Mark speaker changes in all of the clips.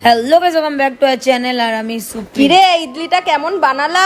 Speaker 1: Hello guys, welcome back to our channel. আর আমি
Speaker 2: কিরে ইডলিটা কেমন বানালা?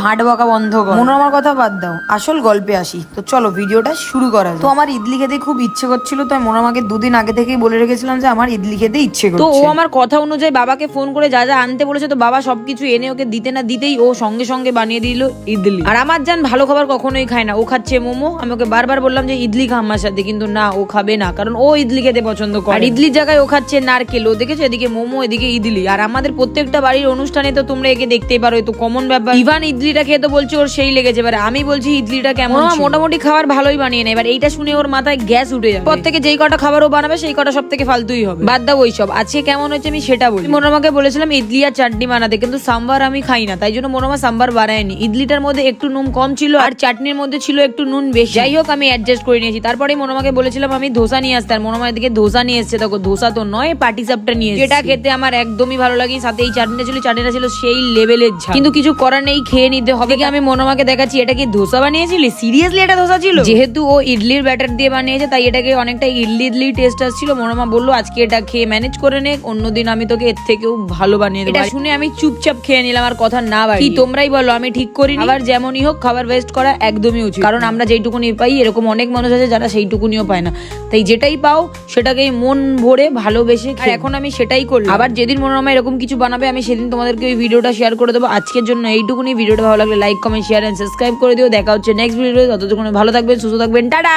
Speaker 1: ভাট বকা বন্ধ কর, মনে আমার কথা বাদ দাও, আসল গল্পে আসি। তো চলো ভিডিওটা শুরু করা যাক। তো আমার ইডলি খেতে খুব ইচ্ছে করছিল, তাই মনে আমাকে দুদিন আগে থেকেই বলে রেখেছিলাম যে আমার ইডলি খেতে ইচ্ছে করছে।
Speaker 3: তো ও আমার কথা অনুযায়ী বাবাকে ফোন করে যা যা আনতে বলেছে, তো বাবা সবকিছু এনে ওকে দিতে না দিতেই ও সঙ্গে সঙ্গে বানিয়ে দিল ইডলি। আর আমার জান ভালো খাবার কখনোই খায় না, ও খাচ্ছে মোমো। আমি ওকে বারবার বললাম যে ইডলি খা আমার সাথে, কিন্তু না, ও খাবে না, কারণ ও ইডলি খেতে পছন্দ করে। আর ইডলির জায়গায় ও খাচ্ছে নারকেল। ও দেখেছো এদিকে মোমো এদিকে ইডলি। আর আমাদের প্রত্যেকটা বাড়ির অনুষ্ঠানে তো তোমরা একে দেখতেই পারো, তো কমন ব্যাপার। ইভান ইডলিটা খেয়ে তো বলছে ওর সেই লেগেছে। এবার আমি বলছি ইডলিটা কেমন, মোটামুটি খাবার ভালোই বানিয়ে নেয়। এবার এইটা শুনে ওর মাথায় গ্যাস উঠে যাবে। পর থেকে যেই কটা খাবার ও বানাবে সেই কটা সব থেকে ফালতুই হবে। বাদ দাও ওইসব, আজকে কেমন হচ্ছে আমি সেটা বলি। মনোমাকে বলেছিলাম ইডলি আর চাটনি বানাতে, কিন্তু সাম্বার আমি খাই না, তাই জন্য মনোমা সাম্বার বানায়নি। ইডলিটার মধ্যে একটু নুন কম ছিল আর চাটনির মধ্যে ছিল একটু নুন বেশি। যাই হোক আমি অ্যাডজাস্ট করে নিয়েছি। তারপরে মনোমাকে বলেছিলাম আমি ধোসা নিয়ে আসতে, আর মনোমা এদিকে ধোসা নিয়ে এসছে। দেখো ধোসা তো নয়, পাটি সাপটা নিয়ে এসেছে, যেটা খেতে আমার একদমই ভালো লাগে। সাথে এই চাটনিটা ছিল সেই লেভেলের ঝাল, কিন্তু কিছু করার নেই, খেয়ে নিতে হবে। আমি মনোমাকে দেখাচ্ছি এটা কি ধোসা বানিয়েছিলি? সিরিয়াসলি এটা ধোসা ছিল? যেহেতু ও ইডলির ব্যাটার দিয়ে বানিয়েছে তাই এটাকে অনেকটা ইডলি টেস্ট আসছিল। মনোমা বললো আজকে এটা খেয়ে ম্যানেজ করে নে, অন্যদিন আমি তোকে এর থেকেও ভালো বানিয়ে দেবো। এটা শুনে আমি চুপচাপ খেয়ে নিলাম, আর কথা না বাড়ি। কি তোমরাই বলো, আমি ঠিক করি। আবার যেমনই হোক খাবার ওয়েস্ট করা একদমই উচিত, কারণ আমরা যেইটুকুনি পাই এরকম অনেক মানুষ আছে যারা সেইটুকুনিও পায় না। তাই যেটাই পাও সেটাকেই মন ভরে ভালোবেসে খাও। এখন আমি সেটাই করলাম। আবার যেদিন মনোরমা এরকম কিছু বানাবে আমি সেদিন তোমাদেরকে ওই ভিডিওটা শেয়ার করে দেবো। আজকের জন্য এইটুকুনি। ভিডিওটা ভালো লাগলে like comment share and subscribe করে দিও। দেখা হচ্ছে নেক্সট ভিডিওতে। ততক্ষণ ভালো থাকবেন, সুস্থ থাকবেন, টাটা।